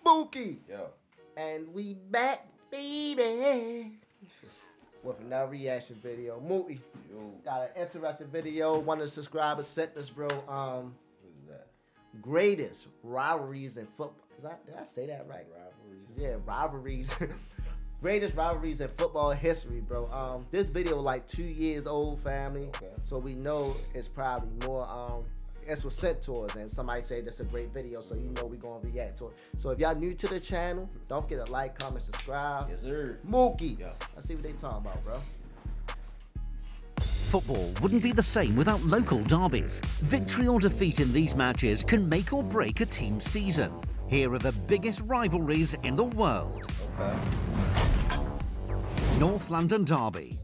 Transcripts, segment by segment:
Spooky. Yo. And we back, baby. With another reaction video. Mookie. Yo. Got an interesting video. One of the subscribers sent us, bro. What is that? Greatest rivalries in football. Did I say that right? Rivalries. Yeah, rivalries. Greatest rivalries in football history, bro. This video like 2 years old, family. Okay. So we know it's probably more. It was sent to us, and somebody said that's a great video, so you know we're gonna react to it. So if y'all new to the channel, don't forget to like, comment, subscribe. Yes, sir. Mookie. Yeah. Let's see what they talking about, bro. Football wouldn't be the same without local derbies. Victory or defeat in these matches can make or break a team's season. Here are the biggest rivalries in the world. Okay. North London Derby.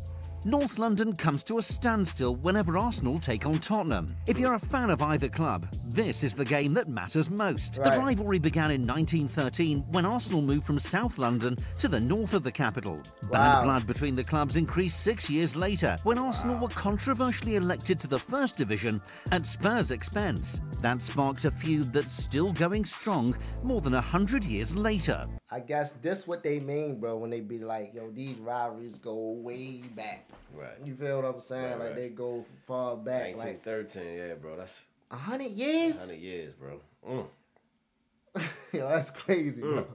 North London comes to a standstill whenever Arsenal take on Tottenham. If you're a fan of either club, this is the game that matters most. Right. The rivalry began in 1913 when Arsenal moved from South London to the north of the capital. Bad blood between the clubs increased 6 years later when Arsenal were controversially elected to the First Division at Spurs' expense. That sparked a feud that's still going strong more than 100 years later. I guess this what they mean, bro, when they be like, yo, these rivalries go way back. Right. You feel what I'm saying? Right, like right. they go far back. Like 1913, yeah, bro. That's 100 years? 100 years, bro. Yo, that's crazy, bro.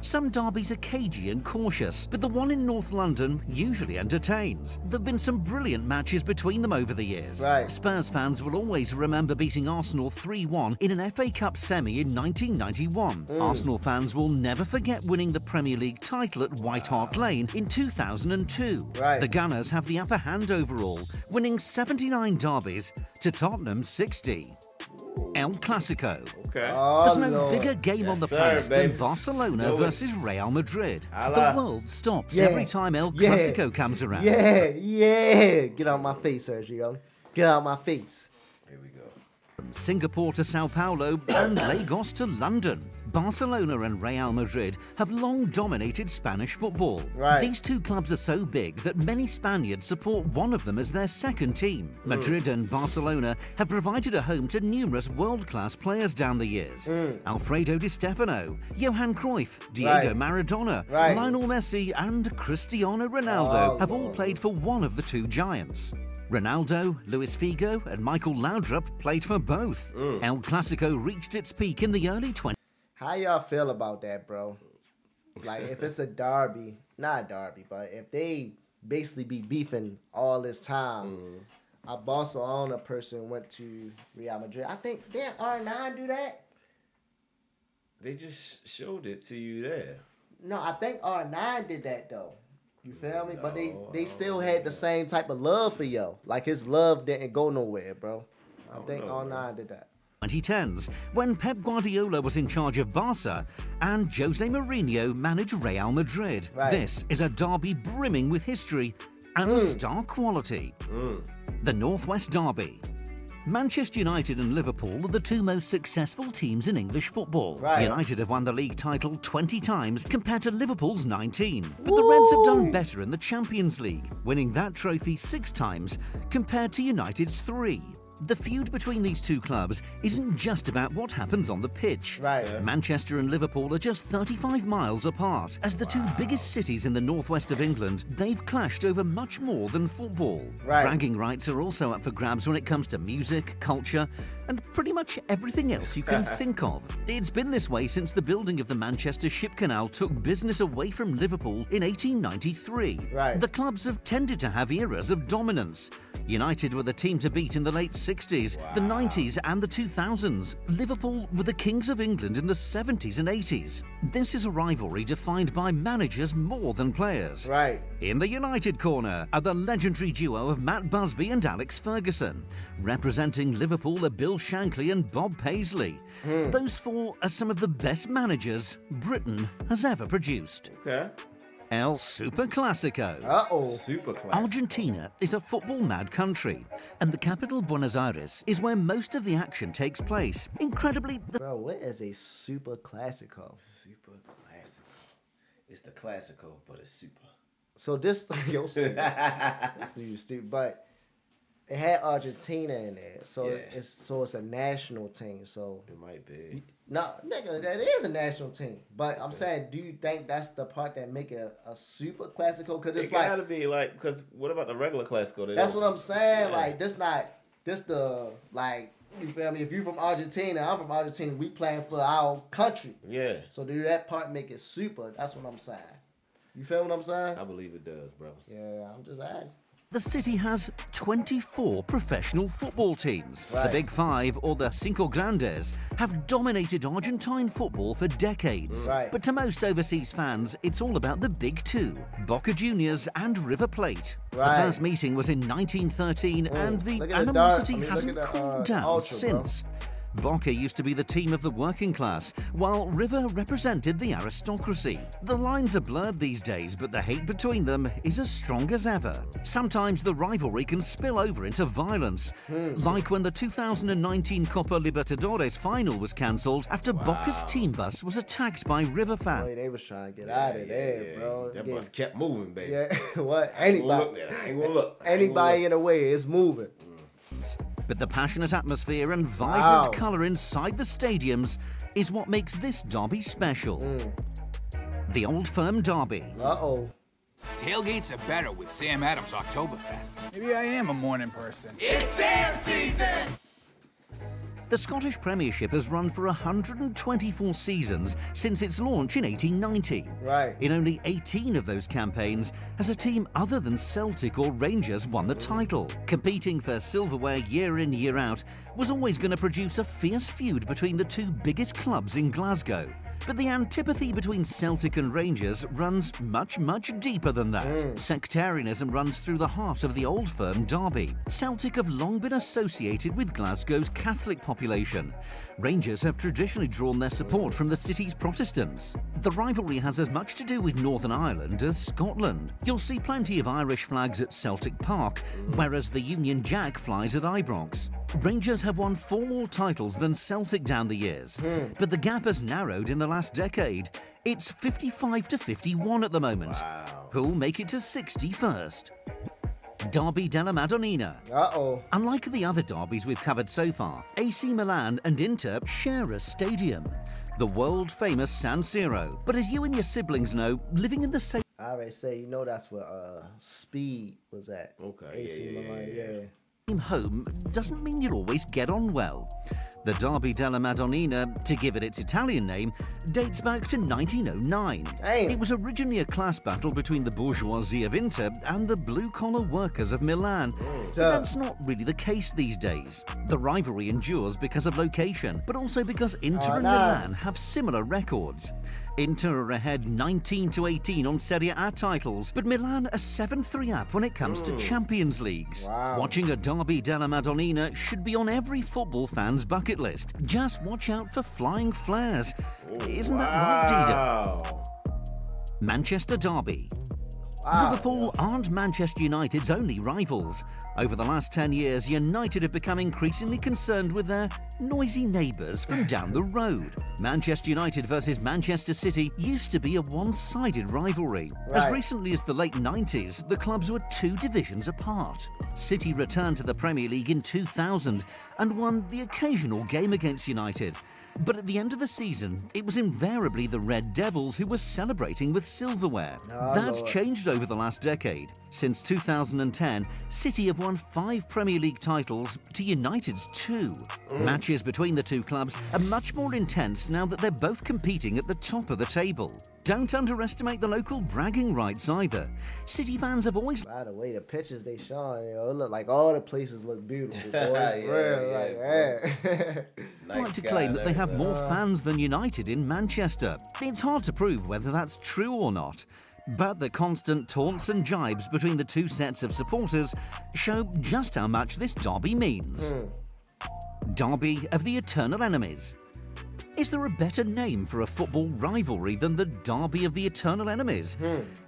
Some derbies are cagey and cautious, but the one in North London usually entertains. There have been some brilliant matches between them over the years. Right. Spurs fans will always remember beating Arsenal 3-1 in an FA Cup semi in 1991. Arsenal fans will never forget winning the Premier League title at White Hart Lane in 2002. Right. The Gunners have the upper hand overall, winning 79 derbies to Tottenham's 60. El Clasico. Okay. Oh, There's no Lord. bigger game on the sir, planet than baby. Barcelona Know it. versus Real Madrid. Allah. The world stops Yeah. every time El Yeah. Clasico comes around. Yeah, yeah. Get out my face, Sergio. Get out my face. Here we go. From Singapore to Sao Paulo and Lagos to London, Barcelona and Real Madrid have long dominated Spanish football. Right. These two clubs are so big that many Spaniards support one of them as their second team. Madrid and Barcelona have provided a home to numerous world-class players down the years. Alfredo Di Stefano, Johan Cruyff, Diego Right. Maradona, Right. Lionel Messi and Cristiano Ronaldo Oh, have all Lord. played for one of the two giants. Ronaldo, Luis Figo and Michael Laudrup played for both. El Clasico reached its peak in the early 20s. How y'all feel about that, bro? Like, if it's a derby, not a derby, but if they basically be beefing all this time, a Barcelona person went to Real Madrid. I think, didn't R9 do that? They just showed it to you there. No, I think R9 did that, though. You feel me? But they still had the same type of love for yo. Like, his love didn't go nowhere, bro. I think know, R9 did that. 2010s, when Pep Guardiola was in charge of Barca and Jose Mourinho managed Real Madrid. Right. This is a derby brimming with history and star quality. The Northwest Derby. Manchester United and Liverpool are the two most successful teams in English football. Right. United have won the league title 20 times compared to Liverpool's 19. But the Reds have done better in the Champions League, winning that trophy 6 times compared to United's 3. The feud between these two clubs isn't just about what happens on the pitch. Right. Yeah. Manchester and Liverpool are just 35 miles apart. As the two biggest cities in the northwest of England, they've clashed over much more than football. Right. Bragging rights are also up for grabs when it comes to music, culture, and pretty much everything else you can think of. It's been this way since the building of the Manchester Ship Canal took business away from Liverpool in 1893. Right. The clubs have tended to have eras of dominance. United were the team to beat in the late 60s, the 90s and the 2000s. Liverpool were the kings of England in the 70s and 80s. This is a rivalry defined by managers more than players. Right. In the United corner are the legendary duo of Matt Busby and Alex Ferguson. Representing Liverpool are Bill Shankly and Bob Paisley. Those four are some of the best managers Britain has ever produced. Okay. El Super Classico. Uh-oh. Super classic. Argentina is a football-mad country, and the capital, Buenos Aires, is where most of the action takes place. Incredibly, the Bro, what is a Super Classico? Super classic. It's the classical, but it's super. So this, yo, stupid. This dude stupid. But It had Argentina in there, so Yeah. it's a national team. So It might be. no, nigga, that is a national team. But I'm saying, do you think that's the part that make it a super classico? Because it's It like gotta be like, because what about the regular Classico? that's what I'm saying. Yeah. Like this the like. You feel me? If you from Argentina, I'm from Argentina. We playing for our country. Yeah. So do that part make it super? That's what I'm saying. You feel what I'm saying? I believe it does, bro. Yeah, I'm just asking. The city has 24 professional football teams. Right. The Big Five, or the Cinco Grandes, have dominated Argentine football for decades. Right. But to most overseas fans, it's all about the Big Two, Boca Juniors and River Plate. Right. The first meeting was in 1913, and the Look at the animosity look hasn't at the, cooled down ultra, since. Boca used to be the team of the working class, while River represented the aristocracy. The lines are blurred these days, but the hate between them is as strong as ever. Sometimes the rivalry can spill over into violence, like when the 2019 Copa Libertadores final was cancelled after Boca's team bus was attacked by River fans. Boy, they was trying to get out of there, bro. That Yeah. bus kept moving, baby. Yeah, what? I ain't gonna Anybody, look there. I ain't gonna look. anybody in the way is moving. But the passionate atmosphere and vibrant Wow. colour inside the stadiums is what makes this derby special. The Old Firm Derby. Uh-oh. Tailgates are better with Sam Adams Oktoberfest. Maybe I am a morning person. It's Sam season! The Scottish Premiership has run for 124 seasons since its launch in 1890. Right. In only 18 of those campaigns has a team other than Celtic or Rangers won the title. Competing for silverware year in, year out was always going to produce a fierce feud between the two biggest clubs in Glasgow. But the antipathy between Celtic and Rangers runs much, much deeper than that. Sectarianism runs through the heart of the Old Firm derby. Celtic have long been associated with Glasgow's Catholic population. Rangers have traditionally drawn their support from the city's Protestants. The rivalry has as much to do with Northern Ireland as Scotland. You'll see plenty of Irish flags at Celtic Park, whereas the Union Jack flies at Ibrox. Rangers have won 4 more titles than Celtic down the years, but the gap has narrowed in the last decade. It's 55 to 51 at the moment. Wow. Who'll make it to 61st? Derby della Madonnina. Uh-oh. Unlike the other derbies we've covered so far, AC Milan and Inter share a stadium, the world-famous San Siro. But as you and your siblings know, living in the same I already say, you know that's where Speed was at. Okay, AC yeah, Milan, same home doesn't mean you'll always get on well. The Derby della Madonnina, to give it its Italian name, dates back to 1909. Damn. It was originally a class battle between the bourgeoisie of Inter and the blue-collar workers of Milan. But that's not really the case these days. The rivalry endures because of location, but also because Inter and Milan have similar records. Inter are ahead 19 to 18 on Serie A titles, but Milan are 7-3 up when it comes to Champions Leagues. Wow. Watching a Derby della Madonnina should be on every football fan's bucket list. Just watch out for flying flares. Isn't that right, Dida? Wow. Manchester Derby. Wow. Liverpool aren't Manchester United's only rivals. Over the last 10 years, United have become increasingly concerned with their noisy neighbours from down the road. Manchester United versus Manchester City used to be a one-sided rivalry. As Right. recently as the late 90s, the clubs were 2 divisions apart. City returned to the Premier League in 2000 and won the occasional game against United. But at the end of the season, it was invariably the Red Devils who were celebrating with silverware. That's Lord. changed over the last decade. Since 2010, City have won 5 Premier League titles to United's 2. Matches between the two clubs are much more intense now that they're both competing at the top of the table. Don't underestimate the local bragging rights either. City fans have always By the way, the pictures they showing, it look like all the places look beautiful, boy. Yeah, Real, yeah, like, like to claim that they have more fans than United in Manchester. It's hard to prove whether that's true or not. But the constant taunts and jibes between the two sets of supporters show just how much this derby means. Derby of the eternal enemies. Is there a better name for a football rivalry than the Derby of the Eternal Enemies?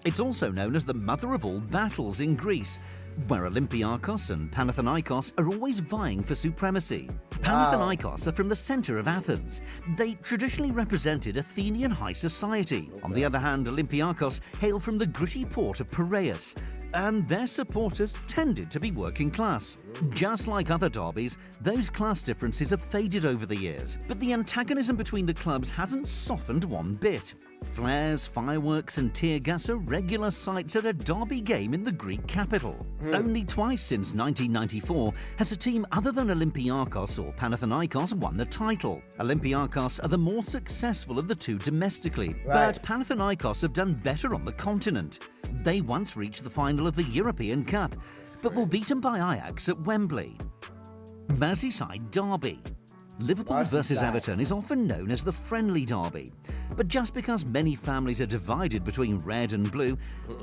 It's also known as the mother of all battles in Greece, where Olympiakos and Panathinaikos are always vying for supremacy. Panathinaikos are from the centre of Athens. They traditionally represented Athenian high society. On the other hand, Olympiakos hail from the gritty port of Piraeus, and their supporters tended to be working class. Just like other derbies, those class differences have faded over the years, but the antagonism between the clubs hasn't softened one bit. Flares, fireworks and tear gas are regular sights at a derby game in the Greek capital. Only twice since 1994 has a team other than Olympiakos or Panathinaikos won the title. Olympiakos are the more successful of the two domestically, but Panathinaikos have done better on the continent. They once reached the final of the European Cup, but were beaten by Ajax at Wembley. Merseyside Derby. Liverpool versus Everton is often known as the friendly derby, but just because many families are divided between red and blue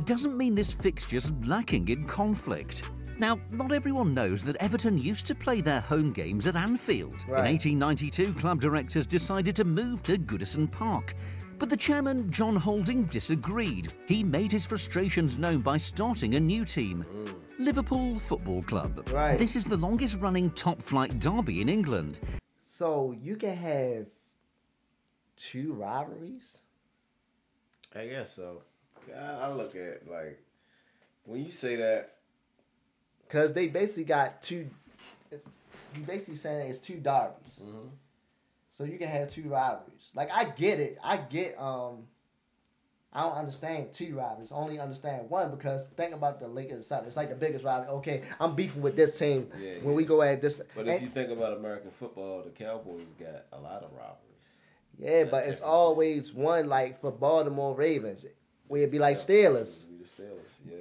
doesn't mean this fixture's lacking in conflict. Now, not everyone knows that Everton used to play their home games at Anfield. In 1892, club directors decided to move to Goodison Park, but the chairman, John Holding, disagreed. He made his frustrations known by starting a new team, Liverpool Football Club. This is the longest-running top-flight derby in England. So you can have two rivalries? I guess so. I look at, like, when you say that, because they basically got two. You basically saying it's two derbies. So you can have two rivalries. Like, I get it. I don't understand two rivalries. I only understand one, because think about the Lakers. It's like the biggest rivalry. Okay, I'm beefing with this team when we go at this. But if you think about American football, the Cowboys got a lot of rivalries. Yeah, but it's always one, like for Baltimore Ravens, where it'd be like Steelers.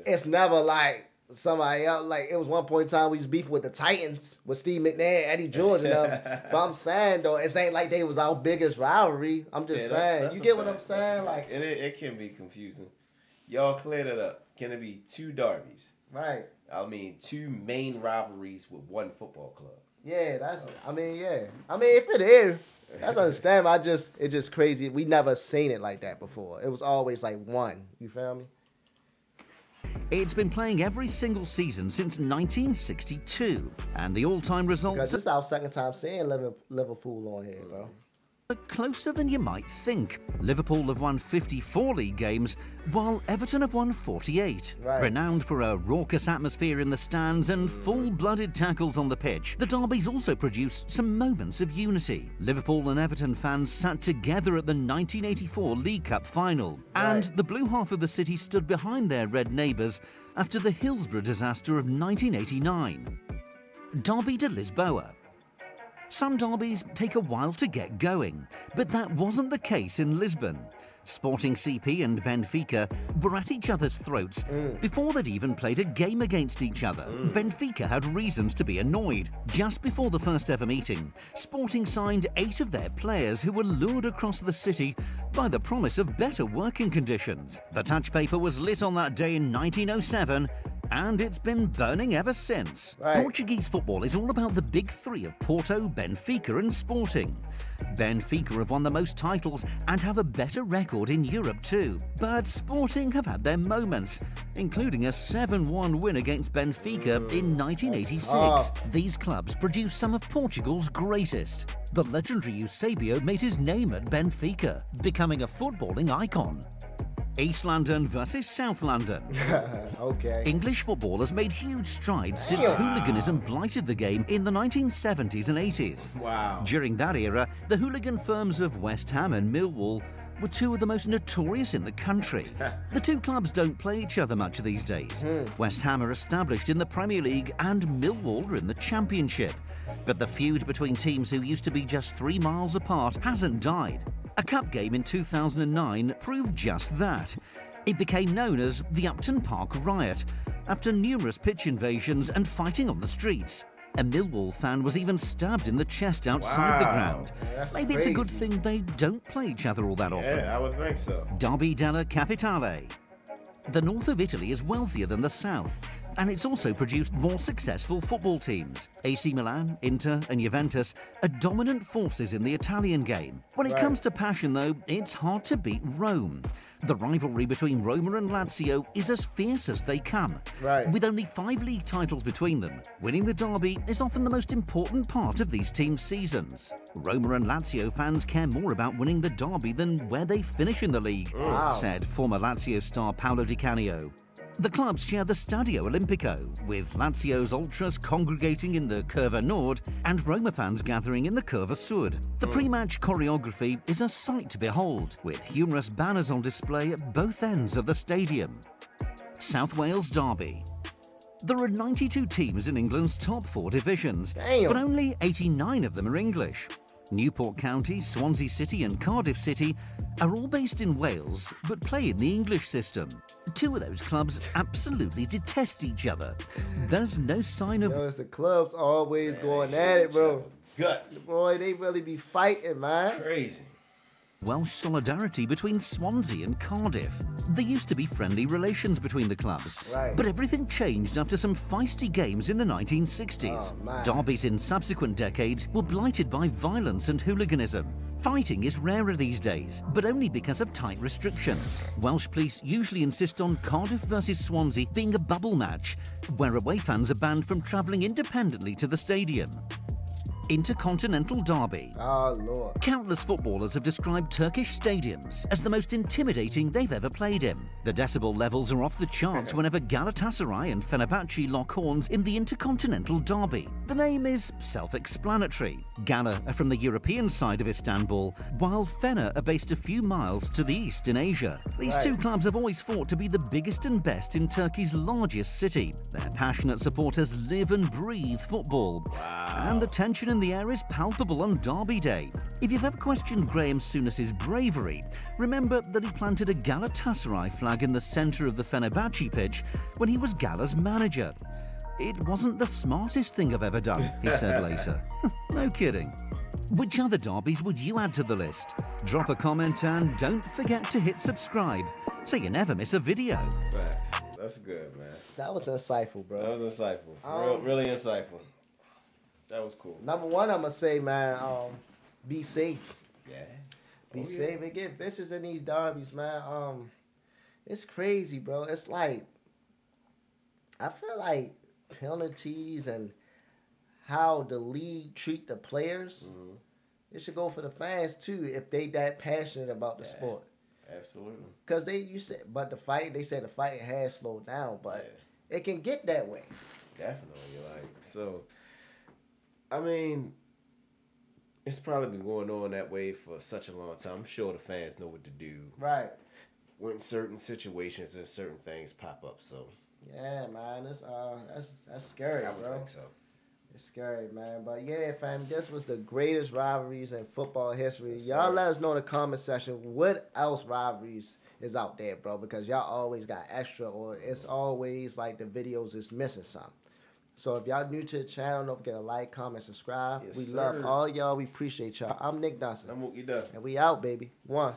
It's never like somebody else. Like, it was one point in time we was beefing with the Titans with Steve McNair, Eddie George, and them. But I'm saying though, it ain't like they was our biggest rivalry. I'm just saying. That's you get what I'm saying? Like, it can be confusing. Y'all clear that up. Can it be two derbies? Right. I mean, two main rivalries with one football club. Yeah, that's. I mean, yeah. I mean, if it is, that's understandable. It's just crazy. We never seen it like that before. It was always like one. You feel me? It's been playing every single season since 1962, and the all-time results... Because this is our second time seeing Liverpool on here, bro. ...are closer than you might think. Liverpool have won 54 league games, while Everton have won 48. Renowned for a raucous atmosphere in the stands and full-blooded tackles on the pitch, the derby's also produced some moments of unity. Liverpool and Everton fans sat together at the 1984 League Cup final, and the blue half of the city stood behind their red neighbours after the Hillsborough disaster of 1989. Derby de Lisboa. Some derbies take a while to get going, but that wasn't the case in Lisbon. Sporting CP and Benfica were at each other's throats before they'd even played a game against each other. Benfica had reasons to be annoyed. Just before the first ever meeting, Sporting signed 8 of their players who were lured across the city by the promise of better working conditions. The touch paper was lit on that day in 1907, and it's been burning ever since. Portuguese football is all about the big three of Porto, Benfica and Sporting. Benfica have won the most titles and have a better record in Europe too. But Sporting have had their moments, including a 7-1 win against Benfica in 1986. These clubs produce some of Portugal's greatest. The legendary Eusebio made his name at Benfica, becoming a footballing icon. East London versus South London. English football has made huge strides since hooliganism blighted the game in the 1970s and 80s. During that era, the hooligan firms of West Ham and Millwall were two of the most notorious in the country. The two clubs don't play each other much these days. West Ham are established in the Premier League and Millwall are in the Championship. But the feud between teams who used to be just 3 miles apart hasn't died. A cup game in 2009 proved just that. It became known as the Upton Park Riot, after numerous pitch invasions and fighting on the streets. A Millwall fan was even stabbed in the chest outside the ground. Maybe it's a good thing they don't play each other all that often. Yeah, I would think so. Derby della Capitale. The north of Italy is wealthier than the south. And it's also produced more successful football teams. AC Milan, Inter and Juventus are dominant forces in the Italian game. When it comes to passion, though, it's hard to beat Rome. The rivalry between Roma and Lazio is as fierce as they come. With only 5 league titles between them, winning the derby is often the most important part of these teams' seasons. Roma and Lazio fans care more about winning the derby than where they finish in the league, said former Lazio star Paolo Di Canio. The clubs share the Stadio Olimpico, with Lazio's ultras congregating in the Curva Nord and Roma fans gathering in the Curva Sud. The pre-match choreography is a sight to behold, with humorous banners on display at both ends of the stadium. South Wales Derby. There are 92 teams in England's top 4 divisions, but only 89 of them are English. Newport County, Swansea City and Cardiff City are all based in Wales, but play in the English system. 2 of those clubs absolutely detest each other. There's no sign of... Yo, it's the clubs always going at it, bro. Guts. Boy, they really be fighting, man. Crazy. Welsh solidarity between Swansea and Cardiff. There used to be friendly relations between the clubs, but everything changed after some feisty games in the 1960s. Derbies in subsequent decades were blighted by violence and hooliganism. Fighting is rarer these days, but only because of tight restrictions. Welsh police usually insist on Cardiff versus Swansea being a bubble match, where away fans are banned from travelling independently to the stadium. Intercontinental Derby. Oh, Lord. Countless footballers have described Turkish stadiums as the most intimidating they've ever played in. The decibel levels are off the charts whenever Galatasaray and Fenerbahce lock horns in the Intercontinental Derby. The name is self-explanatory. Gala are from the European side of Istanbul, while Fener are based a few miles to the east in Asia. These 2 clubs have always fought to be the biggest and best in Turkey's largest city. Their passionate supporters live and breathe football. And the tension in the air is palpable on Derby Day. If you've ever questioned Graham Souness's bravery, remember that he planted a Galatasaray flag in the centre of the Fenerbahce pitch when he was Gala's manager. It wasn't the smartest thing I've ever done, he said later. No kidding. Which other derbies would you add to the list? Drop a comment and don't forget to hit subscribe so you never miss a video. That's good, man. That was insightful, bro. That was insightful. Really insightful. That was cool. Number 1, I'm going to say, man, be safe. Yeah. Be safe. They get vicious in these derbies, man. It's crazy, bro. It's like, I feel like penalties and how the league treat the players, it should go for the fans, too, if they that passionate about the sport. Absolutely. Because they said the fight has slowed down, but it can get that way. Definitely. So... I mean, it's probably been going on that way for such a long time. I'm sure the fans know what to do. When certain situations and certain things pop up. So yeah, man, that's scary, bro. I think so. It's scary, man. But yeah, fam, this was the greatest rivalries in football history. Y'all let us know in the comment section what else rivalries is out there, bro. Because y'all always got extra, or it's always like the videos is missing something. So if y'all new to the channel, don't forget to like, comment, subscribe. We love all y'all. We appreciate y'all. I'm Nick DUNSON. I'm Mookie Duck. And we out, baby. 1.